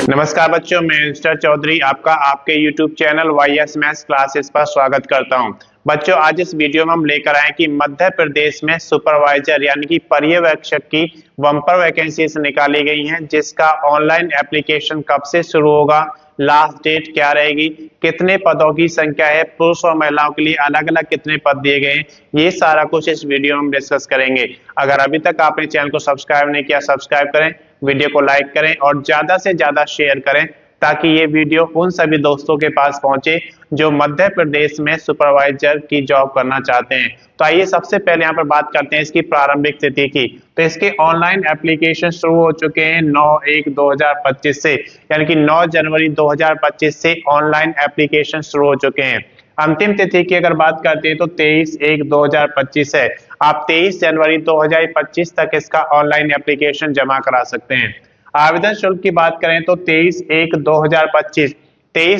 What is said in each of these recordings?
नमस्कार बच्चों, मैं मिस्टर चौधरी आपका आपके YouTube channel YS maths classes पर स्वागत करता हूं। बच्चों, आज इस वीडियो में हम लेकर आए कि मध्य प्रदेश में सुपरवाइजर यानी कि पर्यवेक्षक की बम्पर वैकेंसीज निकाली गई हैं, जिसका ऑनलाइन एप्लीकेशन कब से शुरू होगा, लास्ट डेट क्या रहेगी, कितने पदों की संख्या है, पुरुष और महिलाओं के लिए अलग अलग कितने पद दिए गए हैं, ये सारा कुछ इस वीडियो में हम डिस्कस करेंगे। अगर अभी तक आपने चैनल को सब्सक्राइब नहीं किया, सब्सक्राइब करें, वीडियो को लाइक करें और ज्यादा से ज्यादा शेयर करें ताकि ये वीडियो उन सभी दोस्तों के पास पहुंचे जो मध्य प्रदेश में सुपरवाइजर की जॉब करना चाहते हैं। तो आइए सबसे पहले यहाँ पर बात करते हैं इसकी प्रारंभिक तिथि की। तो इसके ऑनलाइन एप्लीकेशन शुरू हो चुके हैं 9/1/2025 से, यानी कि 9 जनवरी 2025 से ऑनलाइन एप्लीकेशन शुरू हो चुके हैं। अंतिम तिथि की अगर बात करते हैं तो 23/1/2025 है। आप 23 जनवरी 2025 तक इसका ऑनलाइन एप्लीकेशन जमा करा सकते हैं। आवेदन शुल्क की बात करें तो 23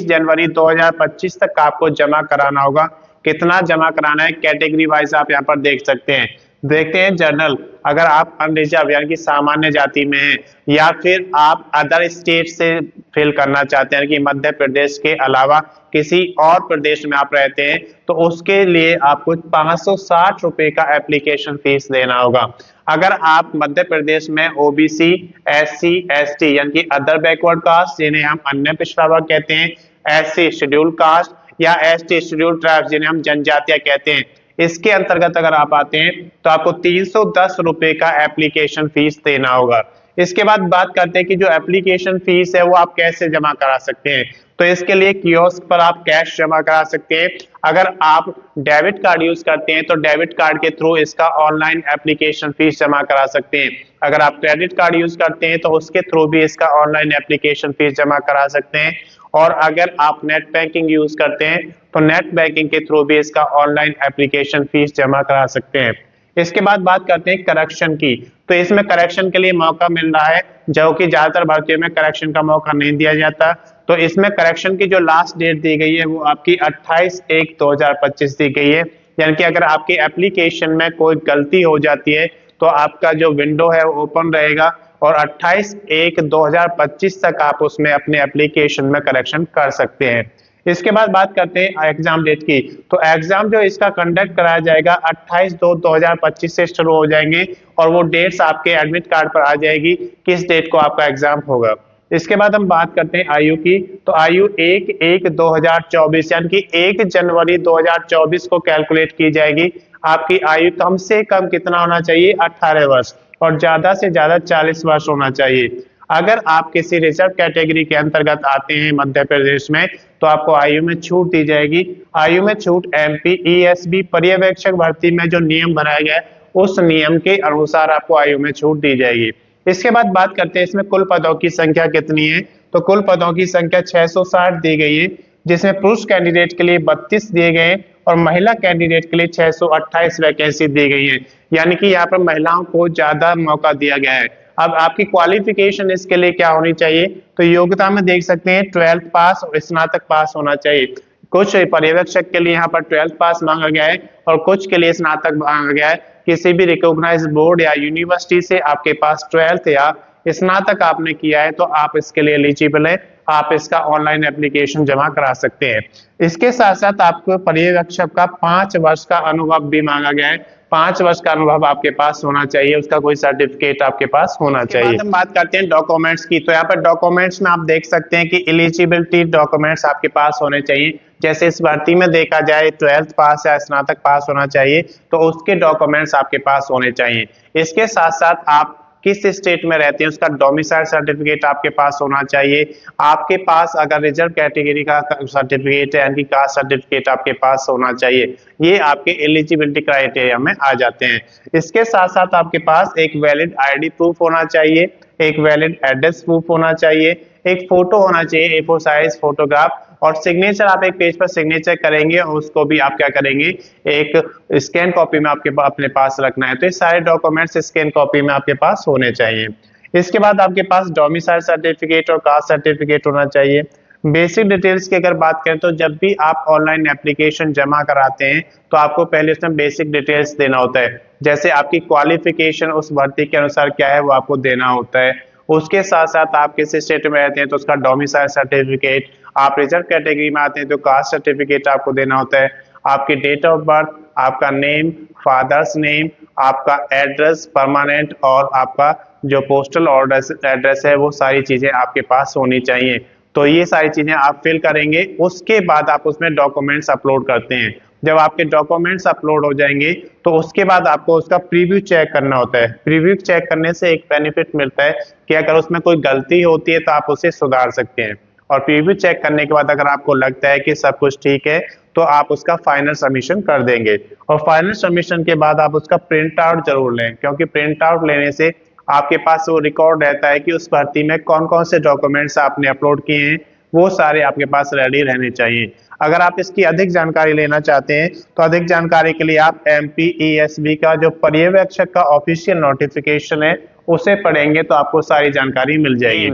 जनवरी 2025 तक आपको जमा कराना होगा। कितना जमा कराना है, कैटेगरी वाइज आप यहाँ पर देख सकते हैं। देखते हैं जनरल, अगर आप अनरिजर्व यानी कि सामान्य जाति में हैं या फिर आप अदर स्टेट से फिल करना चाहते हैं कि मध्य प्रदेश के अलावा किसी और प्रदेश में आप रहते हैं, तो उसके लिए आपको 560 रुपए का एप्लीकेशन फीस देना होगा। अगर आप मध्य प्रदेश में ओबीसी, SC, ST यानी कि अदर बैकवर्ड कास्ट जिन्हें हम अन्य पिछड़ा वर्ग कहते हैं, SC शेड्यूल कास्ट या ST शेड्यूल ट्राइब्स जिन्हें हम जनजातियां कहते हैं, इसके अंतर्गत अगर आप आते हैं तो आपको 310 रुपए का एप्लीकेशन फीस देना होगा। इसके बाद बात करते हैं कि जो एप्लीकेशन फीस है वो आप कैसे जमा करा सकते हैं। तो इसके लिए कियोस्क पर आप कैश जमा करा सकते हैं। अगर आप डेबिट कार्ड यूज करते हैं तो डेबिट कार्ड के थ्रू इसका ऑनलाइन एप्लीकेशन फीस जमा करा सकते हैं। अगर आप क्रेडिट कार्ड यूज करते हैं तो उसके थ्रू भी इसका ऑनलाइन एप्लीकेशन फीस जमा करा सकते हैं। और अगर आप नेट बैंकिंग यूज करते हैं तो नेट बैंकिंग के थ्रू भी इसका ऑनलाइन एप्लीकेशन फीस जमा करा सकते हैं। इसके बाद बात करते हैं करेक्शन की। तो इसमें करेक्शन के लिए मौका मिल रहा है, जो कि ज्यादातर भर्तियों में करेक्शन का मौका नहीं दिया जाता। तो इसमें करेक्शन की जो लास्ट डेट दी गई है वो आपकी 28/1/2025 दी गई है। यानी कि अगर आपकी एप्लीकेशन में कोई गलती हो जाती है तो आपका जो विंडो है वो ओपन रहेगा और 28/1/2025 तक आप उसमें अपने एप्लीकेशन में करेक्शन कर सकते हैं। इसके बाद बात करते हैं एग्जाम डेट की। तो एग्जाम जो इसका कंडक्ट कराया जाएगा 28/2/2025 से शुरू हो जाएंगे और वो डेट्स आपके एडमिट कार्ड पर आ जाएगी किस डेट को आपका एग्जाम होगा। इसके बाद हम बात करते हैं आयु की। तो आयु 1/1/2024 यानी कि 1 जनवरी 2024 को कैलकुलेट की जाएगी। आपकी आयु कम से कम कितना होना चाहिए, 18 वर्ष, और ज्यादा से ज्यादा 40 वर्ष होना चाहिए। अगर आप किसी रिजर्व कैटेगरी के अंतर्गत आते हैं मध्य प्रदेश में तो आपको आयु में छूट दी जाएगी। आयु में छूट MP ESB पर्यवेक्षक भर्ती में जो नियम बनाया गया है उस नियम के अनुसार आपको आयु में छूट दी जाएगी। इसके बाद बात करते हैं इसमें कुल पदों की संख्या कितनी है। तो कुल पदों की संख्या 660 दी गई है, जिसमें पुरुष कैंडिडेट के लिए 32 दिए गए और महिला कैंडिडेट के लिए 628 वैकेंसी दी गई है। यानी कि यहाँ पर महिलाओं को ज्यादा मौका दिया गया है। अब आपकी क्वालिफिकेशन इसके लिए क्या होनी चाहिए, तो योग्यता में देख सकते हैं 12th पास और स्नातक पास होना चाहिए। कुछ पर्यवेक्षक के लिए यहाँ पर 12th पास मांगा गया है और कुछ के लिए स्नातक मांगा गया है। किसी भी रिकॉग्नाइज्ड बोर्ड या यूनिवर्सिटी से आपके पास 12th या स्नातक आपने किया है तो आप इसके लिए एलिजिबल है, आप इसका ऑनलाइन एप्लीकेशन जमा करा सकते हैं। इसके साथ साथ आपको पर्यवेक्षक का 5 वर्ष का अनुभव भी मांगा गया है। 5 वर्ष का अनुभव आपके पास होना चाहिए, उसका कोई सर्टिफिकेट आपके पास होना चाहिए। हम बात करते हैं डॉक्यूमेंट्स की। तो यहाँ पर डॉक्यूमेंट्स में आप देख सकते हैं कि एलिजिबिलिटी डॉक्यूमेंट्स आपके पास होने चाहिए। जैसे इस भर्ती में देखा जाए 12th पास या स्नातक पास होना चाहिए, तो उसके डॉक्यूमेंट्स आपके पास होने चाहिए। इसके साथ साथ आप किस स्टेट में रहते हैं उसका डोमिसाइल सर्टिफिकेट आपके पास होना चाहिए। आपके पास अगर रिजर्व कैटेगरी का सर्टिफिकेट है यानी कि कास्ट सर्टिफिकेट आपके पास होना चाहिए। ये आपके एलिजिबिलिटी क्राइटेरिया में आ जाते हैं। इसके साथ साथ आपके पास एक वैलिड ID प्रूफ होना चाहिए, एक वैलिड एड्रेस प्रूफ होना चाहिए, एक फोटो होना चाहिए A4 साइज फोटोग्राफ, और सिग्नेचर आप एक पेज पर सिग्नेचर करेंगे और उसको भी आप क्या करेंगे, एक स्कैन कॉपी में आपके अपने पास रखना है। तो ये सारे डॉक्यूमेंट्स स्कैन कॉपी में आपके पास होने चाहिए। इसके बाद आपके पास डोमिसाइल सर्टिफिकेट और कास्ट सर्टिफिकेट होना चाहिए। बेसिक डिटेल्स की अगर बात करें तो जब भी आप ऑनलाइन एप्लीकेशन जमा कराते हैं तो आपको पहले उसमें बेसिक डिटेल्स देना होता है। जैसे आपकी क्वालिफिकेशन उस भर्ती के अनुसार क्या है वो आपको देना होता है। उसके साथ साथ आप किस स्टेट में रहते हैं तो उसका डोमिसाइल सर्टिफिकेट, आप रिजर्व कैटेगरी में आते हैं तो कास्ट सर्टिफिकेट आपको देना होता है, आपकी डेट ऑफ बर्थ, आपका नेम, फादर्स नेम, आपका एड्रेस परमानेंट और आपका जो पोस्टल ऑर्डर एड्रेस है वो सारी चीजें आपके पास होनी चाहिए। तो ये सारी चीजें आप फिल करेंगे, उसके बाद आप उसमें डॉक्यूमेंट्स अपलोड करते हैं। जब आपके डॉक्यूमेंट्स अपलोड हो जाएंगे तो उसके बाद आपको उसका प्रीव्यू चेक करना होता है। प्रीव्यू चेक करने से एक बेनिफिट मिलता है कि अगर उसमें कोई गलती होती है तो आप उसे सुधार सकते हैं, और प्रीव्यू चेक करने के बाद अगर आपको लगता है कि सब कुछ ठीक है तो आप उसका फाइनल सबमिशन कर देंगे। और फाइनल सबमिशन के बाद आप उसका प्रिंट आउट जरूर लें, क्योंकि प्रिंट आउट लेने से आपके पास वो रिकॉर्ड रहता है कि उस भर्ती में कौन कौन से डॉक्यूमेंट्स आपने अपलोड किए हैं, वो सारे आपके पास रेडी रहने चाहिए। अगर आप इसकी अधिक जानकारी लेना चाहते हैं तो अधिक जानकारी के लिए आप MPESB का जो पर्यवेक्षक का ऑफिशियल नोटिफिकेशन है उसे पढ़ेंगे तो आपको सारी जानकारी मिल जाएगी।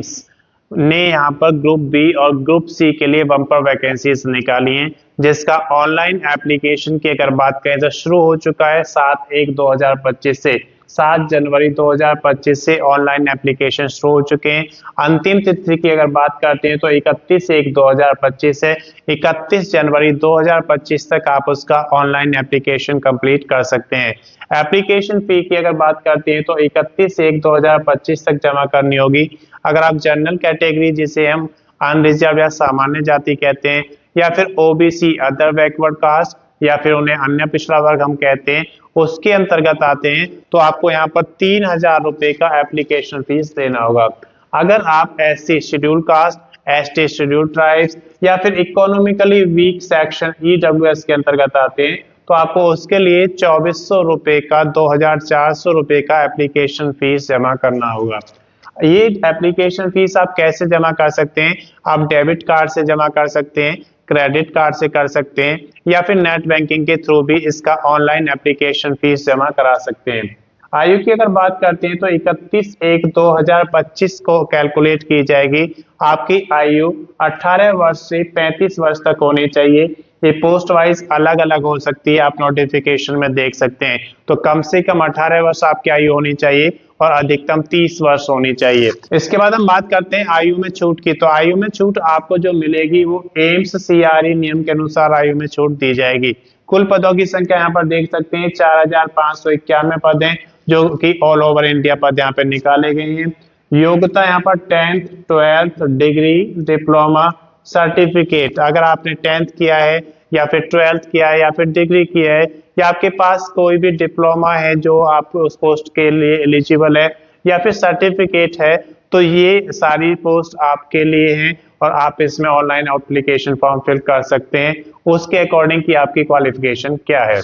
ने यहाँ पर ग्रुप बी और ग्रुप सी के लिए बम्पर वैकेंसीज निकाली हैं, जिसका ऑनलाइन एप्लीकेशन की अगर बात करें तो शुरू हो चुका है 7/1/2025 से। 7 जनवरी 2025 से ऑनलाइन एप्लीकेशन शुरू हो चुके हैं। अंतिम तिथि की अगर बात करते हैं तो 31/1/2025 से 31 जनवरी 2025 तक आप उसका ऑनलाइन एप्लीकेशन कंप्लीट कर सकते हैं। एप्लीकेशन फी की अगर बात करते हैं तो 31/1/2025 तक जमा करनी होगी। अगर आप जनरल कैटेगरी जिसे हम अनरिजर्व या सामान्य जाति कहते हैं, या फिर OBC अदर बैकवर्ड कास्ट, या फिर उन्हें अन्य पिछड़ा वर्ग हम कहते हैं, उसके अंतर्गत आते हैं तो आपको यहाँ पर 3000 रुपए का एप्लीकेशन फीस देना होगा। अगर आप SC schedule caste, ST schedule tribes या फिर इकोनॉमिकली वीक सेक्शन EWS के अंतर्गत आते हैं तो आपको उसके लिए 2400 रुपए का 2400 रुपए का एप्लीकेशन फीस जमा करना होगा। ये एप्लीकेशन फीस आप कैसे जमा कर सकते हैं? आप डेबिट कार्ड से जमा कर सकते हैं, क्रेडिट कार्ड से कर सकते हैं, या फिर नेट बैंकिंग के थ्रू भी इसका ऑनलाइन एप्लीकेशन फीस जमा करा सकते हैं। आयु की अगर बात करते हैं तो 31/1/2025 को कैलकुलेट की जाएगी। आपकी आयु 18 वर्ष से 35 वर्ष तक होनी चाहिए। ये पोस्ट वाइज अलग अलग हो सकती है, आप नोटिफिकेशन में देख सकते हैं। तो कम से कम 18 वर्ष आपकी आयु होनी चाहिए और अधिकतम 30 वर्ष होनी चाहिए। इसके बाद हम बात करते हैं आयु में छूट की। तो आयु में छूट आपको जो मिलेगी वो एम्स CRE नियम के अनुसार आयु में छूट दी जाएगी। कुल पदों की संख्या यहाँ पर देख सकते हैं 4591 पद हैं, जो कि ऑल ओवर इंडिया पद यहाँ पे निकाले गए हैं। योग्यता यहाँ पर 10th 12th degree diploma certificate, अगर आपने 10th किया है या फिर 12th किया है या फिर डिग्री किया है, या आपके पास कोई भी डिप्लोमा है जो आप उस पोस्ट के लिए एलिजिबल है, या फिर सर्टिफिकेट है, तो ये सारी पोस्ट आपके लिए हैं और आप इसमें ऑनलाइन एप्लीकेशन फॉर्म फिल कर सकते हैं उसके अकॉर्डिंग कि आपकी क्वालिफिकेशन क्या है।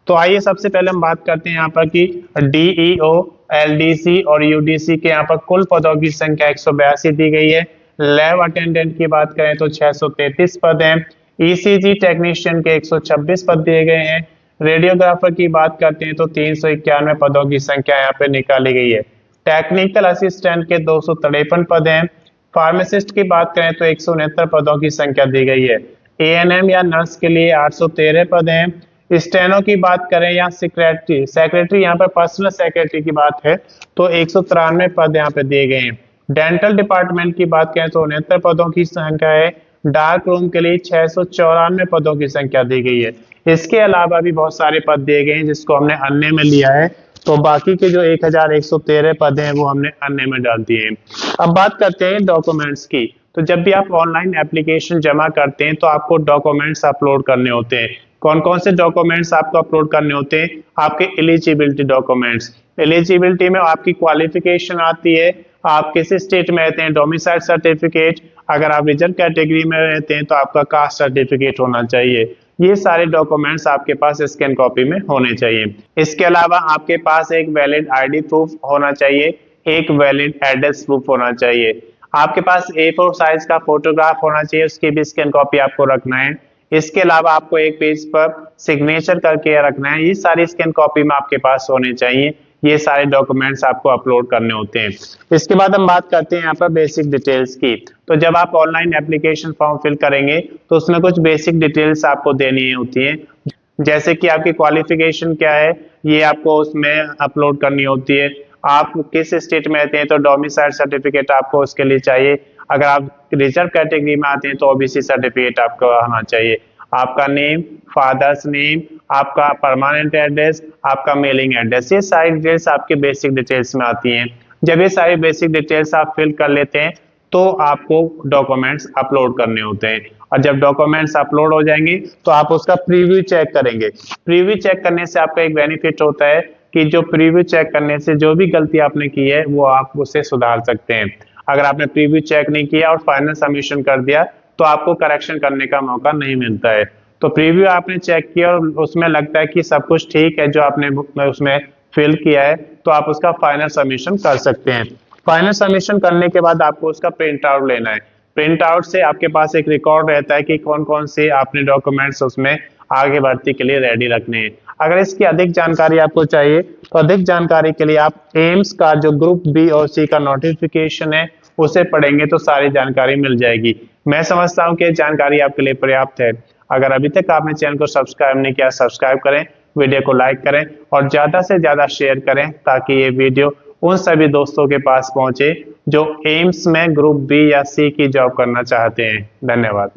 तो आइए सबसे पहले हम बात करते हैं यहाँ पर कि DEO, LDC और UDC के यहाँ पर कुल पदों की संख्या 182 दी गई है। लैब अटेंडेंट की बात करें तो 633 पद हैं। ECG टेक्नीशियन के 126 पद दिए गए हैं। रेडियोग्राफर की बात करते हैं तो 391 पदों की संख्या यहाँ पे निकाली गई है। टेक्निकल असिस्टेंट के 253 पद हैं। फार्मासिस्ट की बात करें तो 169 पदों की संख्या दी गई है। ANM या नर्स के लिए 813 पद हैं। स्टेनो की बात करें या सेक्रेटरी यहाँ पर पर्सनल सेक्रेटरी की बात है तो 193 पद यहाँ पे दिए गए हैं। डेंटल डिपार्टमेंट की बात करें तो 69 पदों की संख्या है। डार्क रूम के लिए 694 पदों की संख्या दी गई है। इसके अलावा भी बहुत सारे पद दिए गए हैं जिसको हमने अन्य में लिया है, तो बाकी के जो 1113 पद हैं वो हमने अन्य में डाल दिए हैं। अब बात करते हैं डॉक्यूमेंट्स की। तो जब भी आप ऑनलाइन एप्लीकेशन जमा करते हैं तो आपको डॉक्यूमेंट्स अपलोड करने होते हैं। कौन कौन से डॉक्यूमेंट्स आपको अपलोड करने होते हैं? आपके एलिजिबिलिटी डॉक्यूमेंट्स। एलिजिबिलिटी में आपकी क्वालिफिकेशन आती है, आप किस स्टेट में रहते हैं, डोमिसाइल सर्टिफिकेट, अगर आप रिजर्व कैटेगरी में रहते हैं तो आपका कास्ट सर्टिफिकेट होना चाहिए। ये सारे डॉक्यूमेंट्स आपके पास स्कैन कॉपी में होने चाहिए। इसके अलावा आपके पास एक वैलिड ID प्रूफ होना चाहिए, एक वैलिड एड्रेस प्रूफ होना चाहिए। आपके पास A4 साइज का फोटोग्राफ होना चाहिए, उसकी भी स्कैन कॉपी आपको रखना है। इसके अलावा आपको एक पेज पर सिग्नेचर करके रखना है। ये सारी स्कैन कॉपी में आपके पास होने चाहिए। ये सारे डॉक्यूमेंट्स आपको अपलोड करने होते हैं। इसके बाद हम बात करते हैं यहाँ पर बेसिक डिटेल्स की। तो जब आप ऑनलाइन एप्लीकेशन फॉर्म फिल करेंगे तो उसमें कुछ बेसिक डिटेल्स आपको देनी होती हैं, जैसे कि आपकी क्वालिफिकेशन क्या है ये आपको उसमें अपलोड करनी होती है। आप किस स्टेट में रहते हैं तो डोमिसाइल सर्टिफिकेट आपको उसके लिए चाहिए। अगर आप रिजर्व कैटेगरी में आते हैं तो ओबीसी सर्टिफिकेट आपको आना चाहिए। आपका नेम, फादर्स नेम, आपका परमानेंट एड्रेस, आपका मेलिंग एड्रेस, ये सारी डिटेल्स आपके बेसिक डिटेल्स में आती हैं। जब ये सारी बेसिक डिटेल्स आप फिल कर लेते हैं तो आपको डॉक्यूमेंट्स अपलोड करने होते हैं, और जब डॉक्यूमेंट्स अपलोड हो जाएंगे तो आप उसका प्रीव्यू चेक करेंगे। प्रीव्यू चेक करने से आपका एक बेनिफिट होता है कि जो प्रीव्यू चेक करने से जो भी गलती आपने की है वो आप उसे सुधार सकते हैं। अगर आपने प्रीव्यू चेक नहीं किया और फाइनल सबमिशन कर दिया तो आपको करेक्शन करने का मौका नहीं मिलता है। तो प्रीव्यू आपने चेक किया और उसमें लगता है कि सब कुछ ठीक है जो आपने उसमें फिल किया है, तो आप उसका फाइनल सबमिशन कर सकते हैं। फाइनल सबमिशन करने के बाद आपको उसका प्रिंट आउट लेना है। प्रिंट आउट से आपके पास एक रिकॉर्ड रहता है कि कौन कौन से आपने डॉक्यूमेंट्स उसमें आगे भर्ती के लिए रेडी रखने हैं। अगर इसकी अधिक जानकारी आपको चाहिए तो अधिक जानकारी के लिए आप एम्स का जो ग्रुप बी और सी का नोटिफिकेशन है उसे पढ़ेंगे तो सारी जानकारी मिल जाएगी। मैं समझता हूं कि जानकारी आपके लिए पर्याप्त है। अगर अभी तक आपने चैनल को सब्सक्राइब नहीं किया, सब्सक्राइब करें, वीडियो को लाइक करें और ज्यादा से ज्यादा शेयर करें ताकि ये वीडियो उन सभी दोस्तों के पास पहुंचे जो एम्स में ग्रुप बी या सी की जॉब करना चाहते हैं। धन्यवाद।